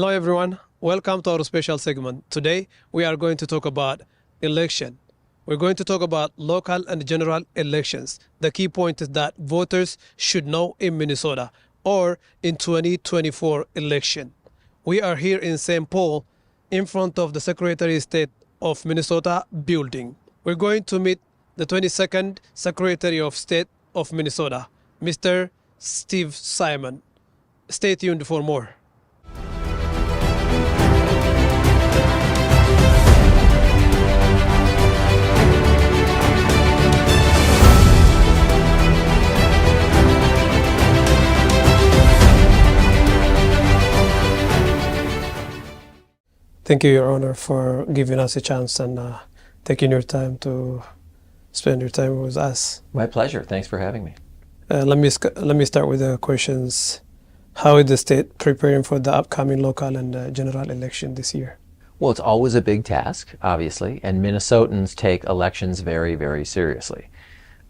Hello everyone, welcome to our special segment. Today we are going to talk about election. We're going to talk about local and general elections. The key point is that voters should know in Minnesota or in 2024 election. We are here in St. Paul in front of the Secretary of State of Minnesota building. We're going to meet the 22nd Secretary of State of Minnesota, Mr. Steve Simon. Stay tuned for more. Thank you, Your Honor, for giving us a chance and taking your time to spend your time with us. My pleasure. Thanks for having me. Let me start with the questions. How is the state preparing for the upcoming local and general election this year? Well, it's always a big task, obviously, and Minnesotans take elections very, very seriously.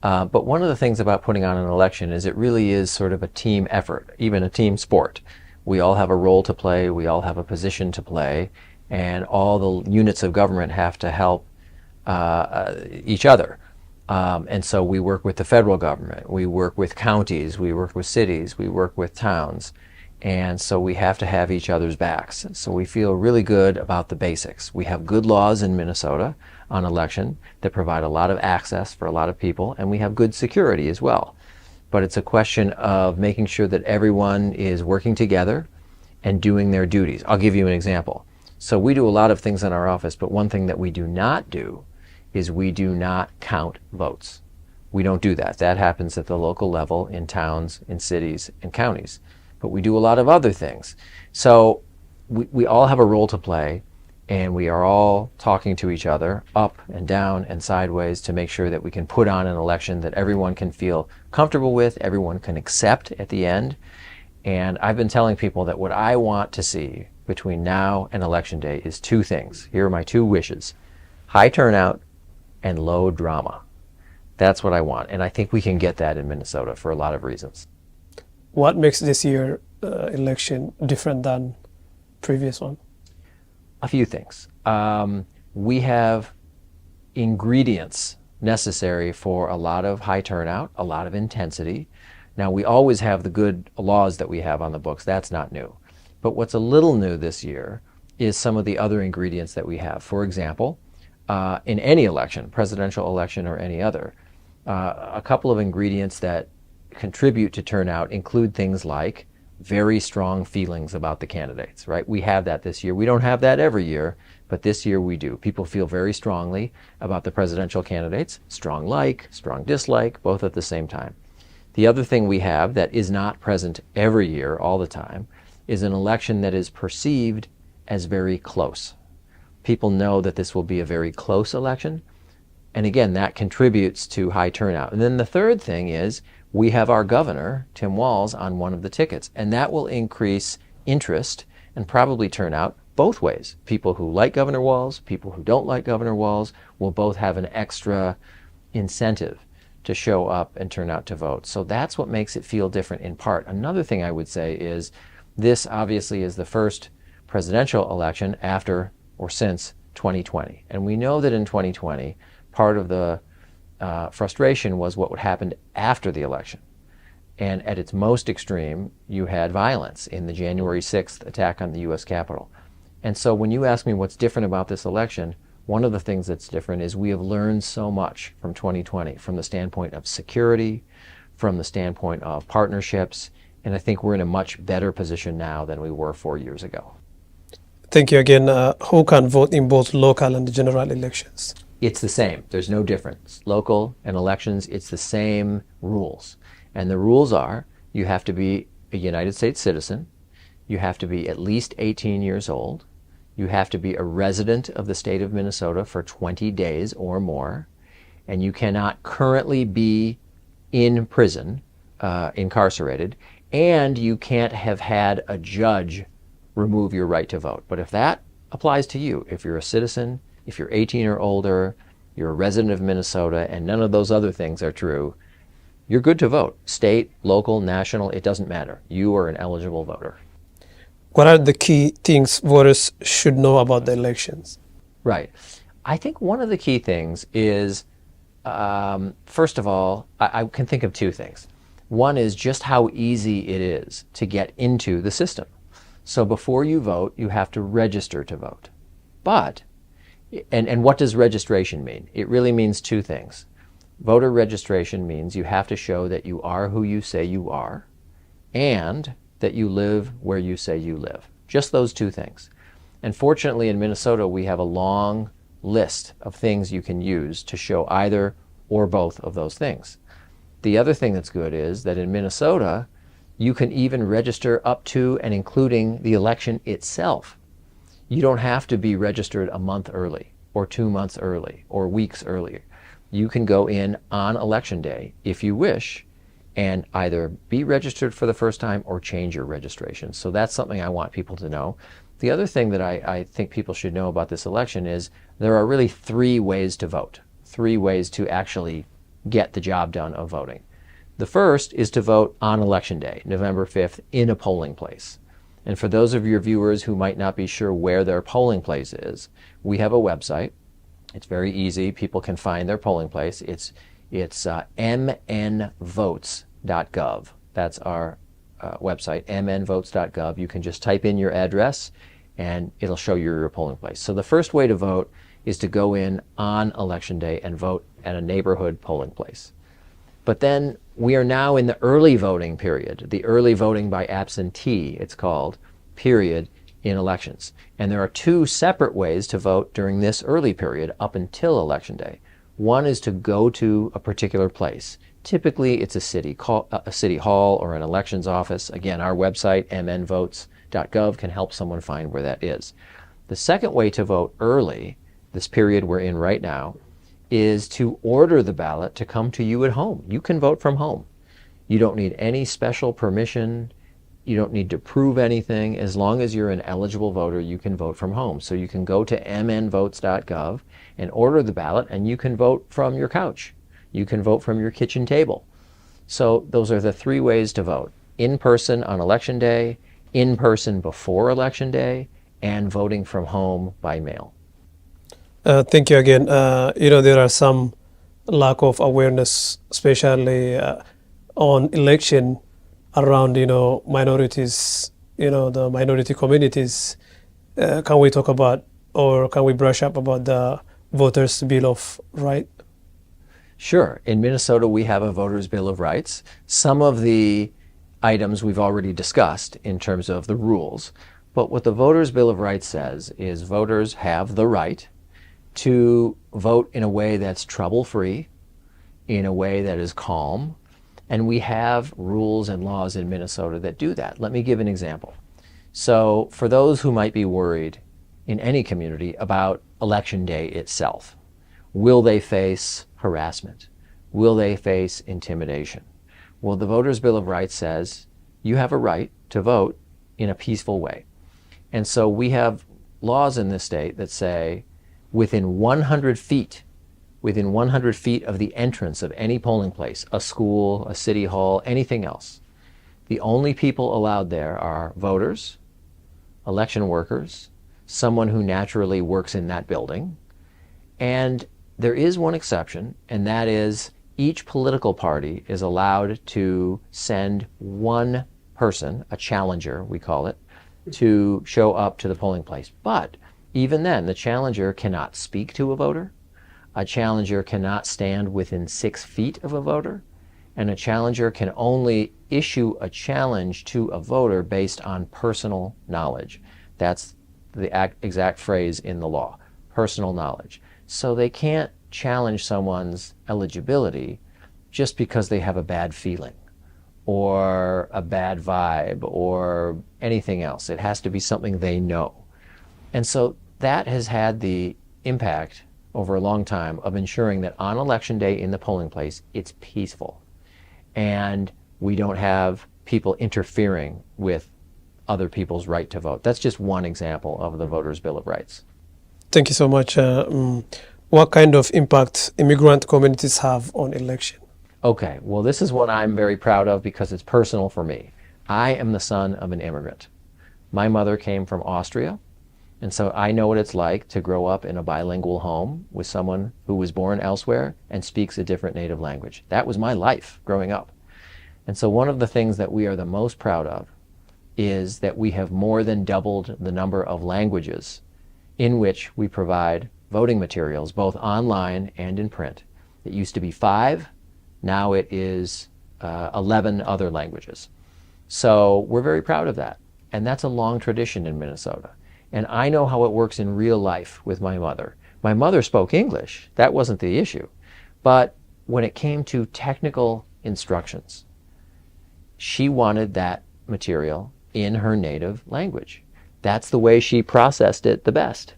But one of the things about putting on an election is it really is sort of a team effort, even a team sport. We all have a role to play, we all have a position to play, and all the units of government have to help each other. And so we work with the federal government, we work with counties, we work with cities, we work with towns, and so we have to have each other's backs. So we feel really good about the basics. We have good laws in Minnesota on election that provide a lot of access for a lot of people, and we have good security as well. But it's a question of making sure that everyone is working together and doing their duties. I'll give you an example. So we do a lot of things in our office, but one thing that we do not do is we do not count votes. We don't do that. That happens at the local level in towns, in cities, and counties. But we do a lot of other things. So we all have a role to play, and we are all talking to each other up and down and sideways to make sure that we can put on an election that everyone can feel comfortable with, everyone can accept at the end. And I've been telling people that what I want to see between now and election day is two things. Here are my two wishes: high turnout and low drama. That's what I want, and I think we can get that in Minnesota for a lot of reasons. What makes this year election different than previous one? A few things. We have ingredients necessary for a lot of high turnout, a lot of intensity. Now, we always have the good laws that we have on the books. That's not new. But what's a little new this year is some of the other ingredients that we have. For example, in any election, presidential election or any other, a couple of ingredients that contribute to turnout include things like very strong feelings about the candidates, right? We have that this year. We don't have that every year, but this year we do. People feel very strongly about the presidential candidates, strong like, strong dislike, both at the same time. The other thing we have that is not present every year all the time is an election that is perceived as very close. People know that this will be a very close election, and again, that contributes to high turnout. And then the third thing is we have our governor, Tim Walz, on one of the tickets, and that will increase interest and probably turnout both ways. People who like Governor Walz, people who don't like Governor Walz will both have an extra incentive to show up and turn out to vote. So that's what makes it feel different in part. Another thing I would say is this obviously is the first presidential election after or since 2020. And we know that in 2020, part of the frustration was what would happen after the election. And at its most extreme, you had violence in the January 6th attack on the U.S. Capitol. And so when you ask me what's different about this election, one of the things that's different is we have learned so much from 2020, from the standpoint of security, from the standpoint of partnerships, and I think we're in a much better position now than we were 4 years ago. Thank you again. Who can vote in both local and general elections? It's the same. There's no difference. Local and elections, it's the same rules. And the rules are you have to be a United States citizen, you have to be at least 18 years old, you have to be a resident of the state of Minnesota for 20 days or more, and you cannot currently be in prison, incarcerated, and you can't have had a judge remove your right to vote. But if that applies to you, if you're a citizen, if you're 18 or older, you're a resident of Minnesota, and none of those other things are true, you're good to vote. State, local, national, it doesn't matter. You are an eligible voter. what are the key things voters should know about the elections? Right. I think one of the key things is, first of all, I can think of two things. One is just how easy it is to get into the system. So before you vote, you have to register to vote. But, and what does registration mean? It really means two things. Voter registration means you have to show that you are who you say you are and that you live where you say you live. Just those two things. And fortunately in Minnesota, we have a long list of things you can use to show either or both of those things. The other thing that's good is that in Minnesota, you can even register up to and including the election itself. You don't have to be registered a month early or 2 months early or weeks earlier. You can go in on election day if you wish and either be registered for the first time or change your registration. So that's something I want people to know. The other thing that I think people should know about this election is there are really 3 ways to vote, 3 ways to actually get the job done of voting. The first is to vote on election day, November 5th, in a polling place. And for those of your viewers who might not be sure where their polling place is, we have a website. It's very easy. People can find their polling place. It's MNVotes.gov. That's our website, MNVotes.gov. You can just type in your address and it'll show you your polling place. So the first way to vote is to go in on election day and vote at a neighborhood polling place. But then we are now in the early voting period, the early voting by absentee, it's called, period in elections. And there are 2 separate ways to vote during this early period up until election day. One is to go to a particular place. Typically, it's a city hall or an elections office. Again, our website, mnvotes.gov, can help someone find where that is. The second way to vote early, this period we're in right now, is to order the ballot to come to you at home. You can vote from home. You don't need any special permission. You don't need to prove anything. As long as you're an eligible voter, you can vote from home. So you can go to mnvotes.gov and order the ballot, and you can vote from your couch. You can vote from your kitchen table. So those are the 3 ways to vote: in person on election day, in person before election day, and voting from home by mail. Thank you again. There are some lack of awareness, especially on election around, minorities, the minority communities. Can we talk about, or can we brush up about the Voters' Bill of Rights? Sure. In Minnesota, we have a Voters' Bill of Rights. Some of the items we've already discussed in terms of the rules. But what the Voters' Bill of Rights says is voters have the right to vote in a way that's trouble-free, in a way that is calm, and we have rules and laws in Minnesota that do that. Let me give an example. So for those who might be worried in any community about election day itself, will they face harassment? Will they face intimidation? Well, the Voters' Bill of Rights says you have a right to vote in a peaceful way. And so we have laws in this state that say within 100 feet of the entrance of any polling place, a school, a city hall, anything else, the only people allowed there are voters, election workers, someone who naturally works in that building, and there is one exception, and that is each political party is allowed to send one person, a challenger, we call it, to show up to the polling place. But even then, the challenger cannot speak to a voter, a challenger cannot stand within 6 feet of a voter, and a challenger can only issue a challenge to a voter based on personal knowledge. That's the exact phrase in the law, personal knowledge. So they can't challenge someone's eligibility just because they have a bad feeling or a bad vibe or anything else. It has to be something they know. And so that has had the impact over a long time of ensuring that on election day in the polling place, it's peaceful. And we don't have people interfering with other people's right to vote. That's just one example of the Voters' Bill of Rights. Thank you so much. What kind of impact immigrant communities have on election? Okay, well, this is what I'm very proud of because it's personal for me. I am the son of an immigrant. My mother came from Austria, and so I know what it's like to grow up in a bilingual home with someone who was born elsewhere and speaks a different native language. That was my life growing up. And so one of the things that we are the most proud of is that we have more than doubled the number of languages in which we provide voting materials, both online and in print. It used to be 5, now it is 11 other languages. So we're very proud of that. And that's a long tradition in Minnesota. And I know how it works in real life with my mother. My mother spoke English. That wasn't the issue. But when it came to technical instructions, she wanted that material in her native language. That's the way she processed it the best.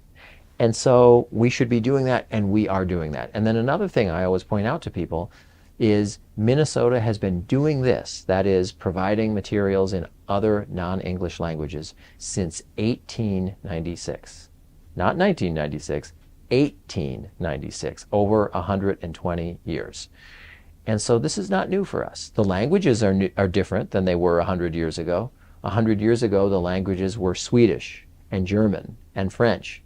And so we should be doing that, and we are doing that. And then another thing I always point out to people is Minnesota has been doing this, that is, providing materials in other non-English languages since 1896. Not 1996, 1896, over 120 years. And so this is not new for us. The languages are different than they were 100 years ago. 100 years ago, the languages were Swedish and German and French.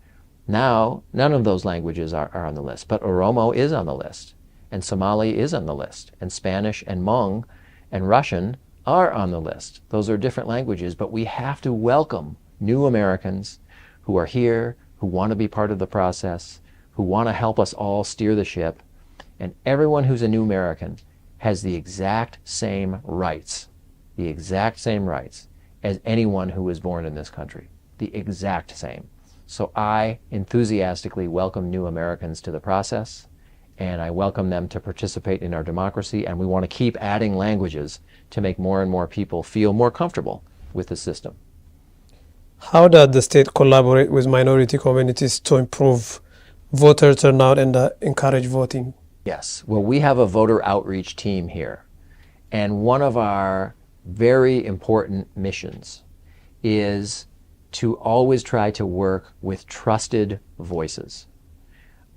Now, none of those languages are on the list, but Oromo is on the list, and Somali is on the list, and Spanish and Hmong and Russian are on the list. Those are different languages, but we have to welcome new Americans who are here, who want to be part of the process, who want to help us all steer the ship, and everyone who's a new American has the exact same rights as anyone who was born in this country, the exact same. So I enthusiastically welcome new Americans to the process, and I welcome them to participate in our democracy, and we want to keep adding languages to make more and more people feel more comfortable with the system. How does the state collaborate with minority communities to improve voter turnout and encourage voting? Yes, well, we have a voter outreach team here, and one of our very important missions is to always try to work with trusted voices.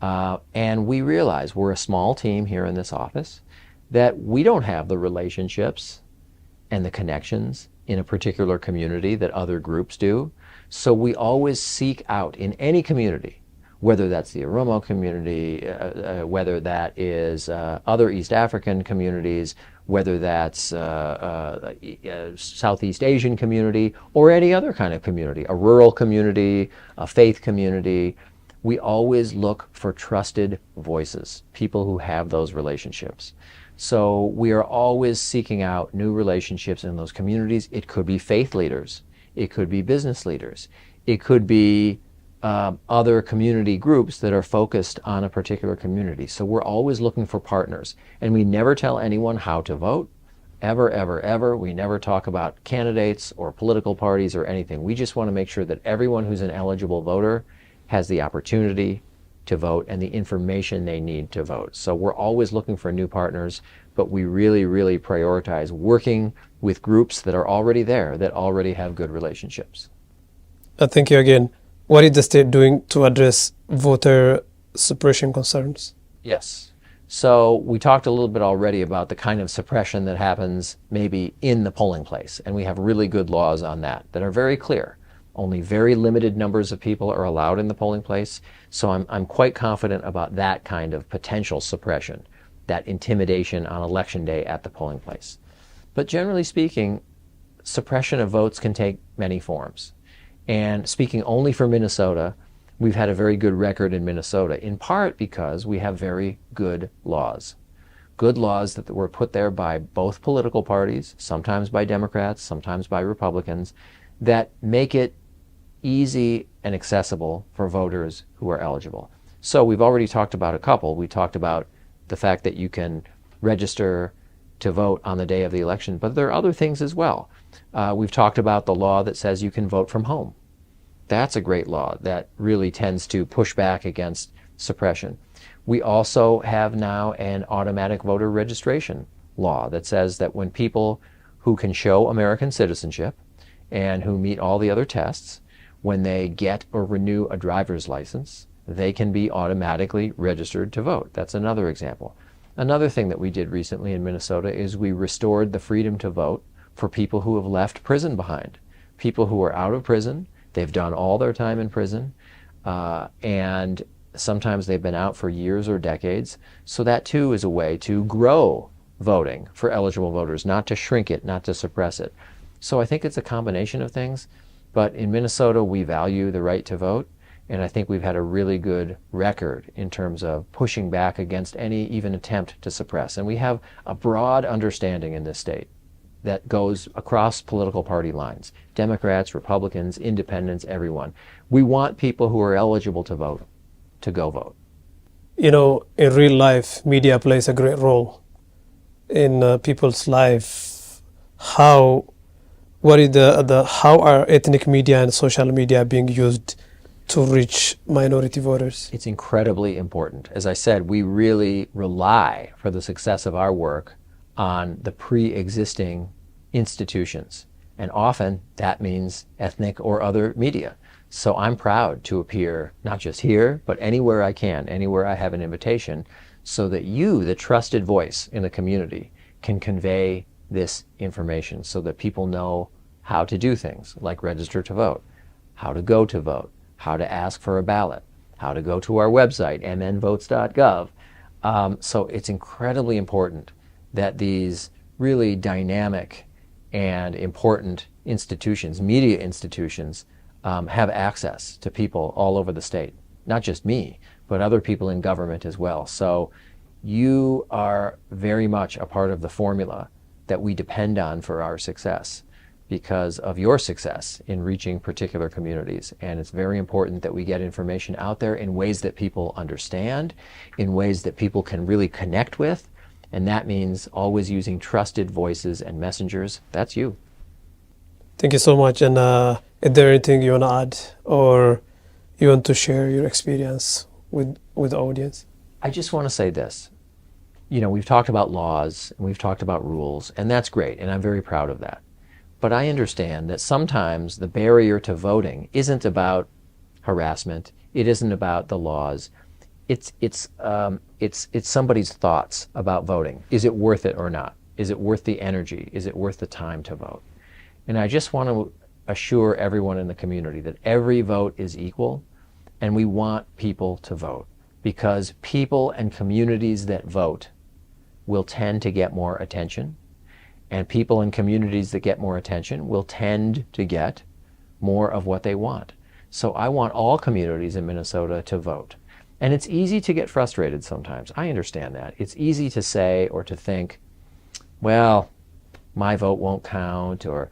And we realize we're a small team here in this office, that we don't have the relationships and the connections in a particular community that other groups do. So we always seek out in any community, whether that's the Oromo community, whether that is other East African communities, whether that's Southeast Asian community, or any other kind of community, a rural community, a faith community. We always look for trusted voices, people who have those relationships. So we are always seeking out new relationships in those communities. It could be faith leaders. It could be business leaders. It could be other community groups that are focused on a particular community. So we're always looking for partners. And we never tell anyone how to vote, ever, ever, ever. We never talk about candidates or political parties or anything. We just want to make sure that everyone who's an eligible voter has the opportunity to vote and the information they need to vote. So we're always looking for new partners, but we really, really prioritize working with groups that are already there, that already have good relationships. Thank you again. What is the state doing to address voter suppression concerns? Yes. So we talked a little bit already about the kind of suppression that happens maybe in the polling place, and we have really good laws on that are very clear. Only very limited numbers of people are allowed in the polling place, so I'm quite confident about that kind of potential suppression, that intimidation on election day at the polling place. But generally speaking, suppression of votes can take many forms. And speaking only for Minnesota, we've had a very good record in Minnesota, in part because we have very good laws. Good laws that were put there by both political parties, sometimes by Democrats, sometimes by Republicans, that make it easy and accessible for voters who are eligible. So we've already talked about a couple. We talked about the fact that you can register to vote on the day of the election, but there are other things as well. We've talked about the law that says you can vote from home. That's a great law that really tends to push back against suppression. We also have now an automatic voter registration law that says that when people who can show American citizenship and who meet all the other tests, when they get or renew a driver's license, they can be automatically registered to vote. That's another example. Another thing that we did recently in Minnesota is we restored the freedom to vote for people who have left prison behind. people who are out of prison. They've done all their time in prison, and sometimes they've been out for years or decades. So that too is a way to grow voting for eligible voters, not to shrink it, not to suppress it. So I think it's a combination of things. But in Minnesota, we value the right to vote, and I think we've had a really good record in terms of pushing back against any even attempt to suppress. And we have a broad understanding in this state that goes across political party lines. Democrats, Republicans, independents, everyone. We want people who are eligible to vote to go vote. You know, in real life, media plays a great role in people's life. How are ethnic media and social media being used to reach minority voters? It's incredibly important. As I said, we really rely for the success of our work on the pre-existing institutions. And often that means ethnic or other media. So I'm proud to appear not just here, but anywhere I can, anywhere I have an invitation, so that you, the trusted voice in the community, can convey this information so that people know how to do things like register to vote, how to go to vote, how to ask for a ballot, how to go to our website, MNVotes.gov. So it's incredibly important that these really dynamic and important institutions, media institutions, have access to people all over the state, not just me, but other people in government as well. So you are very much a part of the formula that we depend on for our success because of your success in reaching particular communities. And it's very important that we get information out there in ways that people understand, in ways that people can really connect with. And that means always using trusted voices and messengers. That's you. Thank you so much. And is there anything you want to add or you want to share your experience with the audience? I just want to say this. You know, we've talked about laws and we've talked about rules, and that's great, and I'm very proud of that. But I understand that sometimes the barrier to voting isn't about harassment. It isn't about the laws. It's somebody's thoughts about voting. Is it worth it or not? Is it worth the energy? Is it worth the time to vote? And I just want to assure everyone in the community that every vote is equal, and we want people to vote because people and communities that vote will tend to get more attention, and people and communities that get more attention will tend to get more of what they want. So I want all communities in Minnesota to vote. And it's easy to get frustrated sometimes. I understand that. It's easy to say or to think, well, my vote won't count, or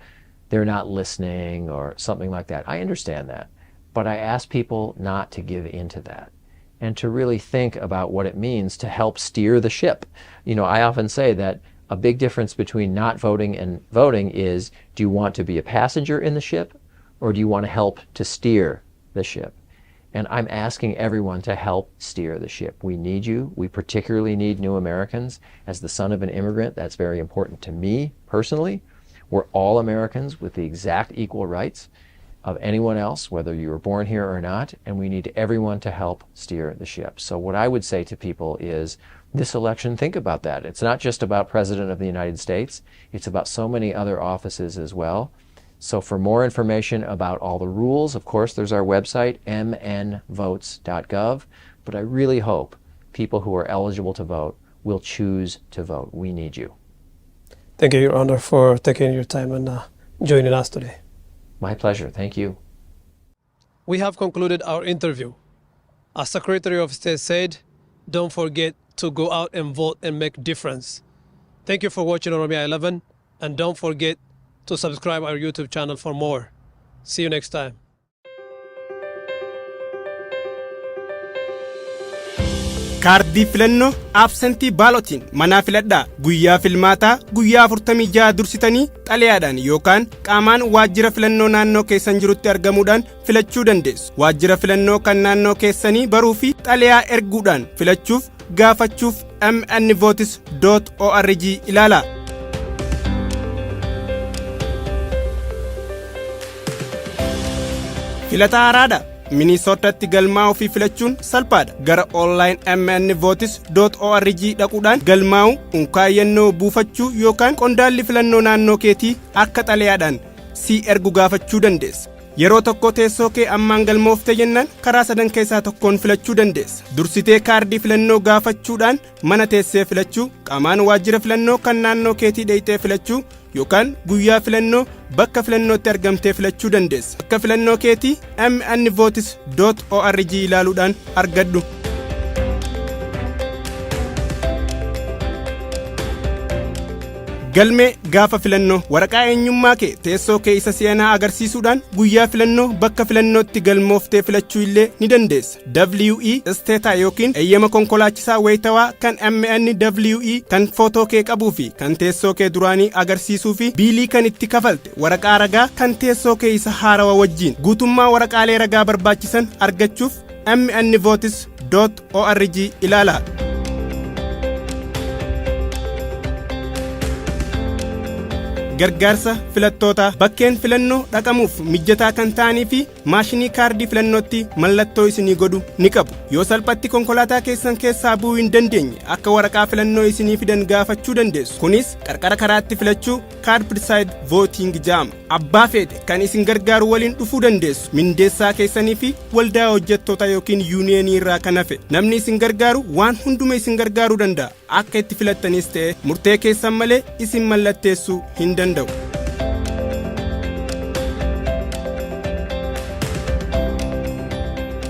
they're not listening, or something like that. I understand that. But I ask people not to give in to that and to really think about what it means to help steer the ship. You know, I often say that a big difference between not voting and voting is, do you want to be a passenger in the ship, or do you want to help to steer the ship? And I'm asking everyone to help steer the ship. We need you. We particularly need new Americans. As the son of an immigrant, that's very important to me personally. We're all Americans with the exact equal rights of anyone else, whether you were born here or not, and we need everyone to help steer the ship. So what I would say to people is, this election, think about that. It's not just about President of the United States. It's about so many other offices as well. So for more information about all the rules, of course, there's our website, MNVotes.gov. But I really hope people who are eligible to vote will choose to vote. We need you. Thank you, Your Honor, for taking your time and joining us today. My pleasure. Thank you. We have concluded our interview. As Secretary of State said, don't forget to go out and vote and make difference. Thank you for watching OROMIA11, and don't forget to subscribe our YouTube channel for more. See you next time. kaardii filannoo absentii baalotiin manaa filadhaa guyyaa filmaataa guyyaa 46 dursitanii xalayaadhaan yookaan qaamaan waajjira filannoo naannoo keessan jirutti argamuudhaan filachuu dandeessu. Waajjira filannoo kan naannoo keessanii baruu fi xalayaa erguudhaan filachuuf gaafachuuf MNVotes.org ilaalaa. Filataa haaraadha. Minnesotaatti galmaa'uu fi filachuun salphaadha. Gara online MNVotes.org dhaquudhaan galmaa'uu, unkaayyannoo buufachuu yookaan qondaalli filannoo naannoo keetii akka xalayaadhaan si ergu gaafachuu dandeessa. Yeroo tokko teessoo kee ammaan galmoofte jennaan karaa sadan keessaa tokkoon filachuu dandeessa. Dursitee kaardii filannoo gaafachuudhaan mana teessee filachuu, qaamaan waajjira filannoo kan naannoo keetii dheeyxee filachuu yookaan guyyaa filannoo bakka filannootti argamtee filachuu dandeessa. Bakka filannoo keetii MNVotes.org ilaaluudhaan argadhu. Galmee gaafa filannoo waraqaa eenyummaa kee teessoo kee isa seenaa agarsiisuudhaan guyyaa filannoo bakka filannootti galmooftee filachuu illee ni dandeessa. WE isteetaa yookiin eeyyama konkolaachisaa wayitawaa kan MNWE kan footoo kee qabuu fi kan teessoo kee duraanii agarsiisuu fi biilii kan itti kafalte waraqaa ragaa kan teessoo kee isa haarawaa wajjin guutummaa waraqaalee ragaa barbaachisan argachuuf MNVotes.org ilaalaa. Gargaarsa filattootaa bakkeen filannoo dhaqamuuf mijataa kan ta'anii fi maashinii kaardii filannootti mallattoo isinii godhu ni qabu. Yoo salphatti konkolaataa keessan keessaa bu'uu hin dandeenye akka waraqaa filannoo isinii fidan gaafachuu dandeessu. Kunis qarqara karaatti filachuu curbside voting jedhama. Abbaa fedhe kan isin gargaaru waliin dhufuu dandeessu. Mindeessaa keessanii fi waldaa hojjettoota yookiin yuuniyeenii irraa kan hafe. Namni isin gargaaru waan hunduma isin gargaaruu danda'a. Akka itti filattanis ta'e murtee keessan malee isin mallatteessuu hin danda'u.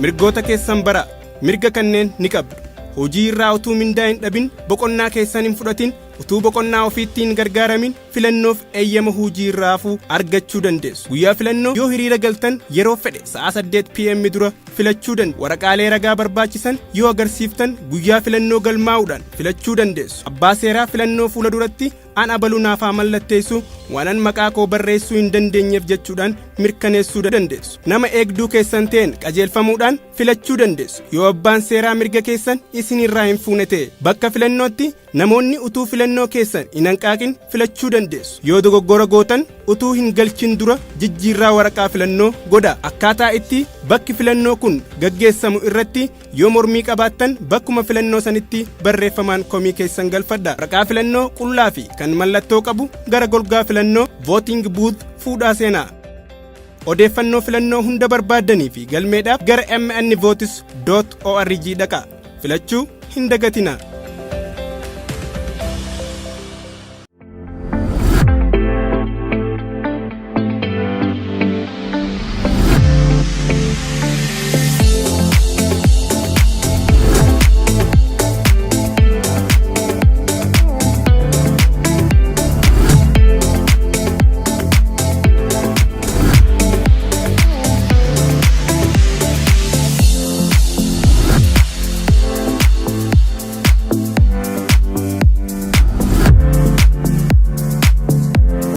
Mirgoota keessan bara mirga kanneen ni qabdu. Hojii irraa utuu mindaa hin dhabin boqonnaa keessan hin fudhatin utuu boqonnaa ofiitti hin gargaaramin filannoof eeyyama hojii irraafuu argachuu dandeessu. Guyyaa filannoo yoo hiriira galtan yeroo fedhe sa'a 8 PM dura filachuu dandeessu. Waraqaalee ragaa barbaachisan yoo agarsiiftan guyyaa filannoo galmaa'uudhaan filachuu dandeessu. Abbaa seeraa filannoo fuula duratti an abaluu naaf haa mallatteessu waanan maqaa koo barreessuu hin dandeenyeef jechuudhaan mirkaneessuu dandeessu. Nama eegduu keessan ta'een qajeelfamuudhaan filachuu dandeessu. Yoo abbaan seeraa mirga keessan isin irraa hin fuune ta'e bakka filannootti namoonni utuu filannoo keessan hin hanqaaqin filachuu dandeessu. Yoo dogoggora gootan utuu hin galchin dura jijjiirraa waraqaa filannoo godhaa. Akkaataa itti bakki filannoo kun gaggeessamu irratti yoo mormii qabaattan bakkuma filannoo sanitti barreeffamaan komii keessan galfadhaa. Waraqaa filannoo qullaa fi kan mallattoo qabu gara golgaa filannoo voting booth fuudhaa seenaa. Odeeffannoo filannoo hunda barbaaddanii fi galmeedhaaf gara MNVotes.org dhaqaa. Filachuu hin dagatinaa.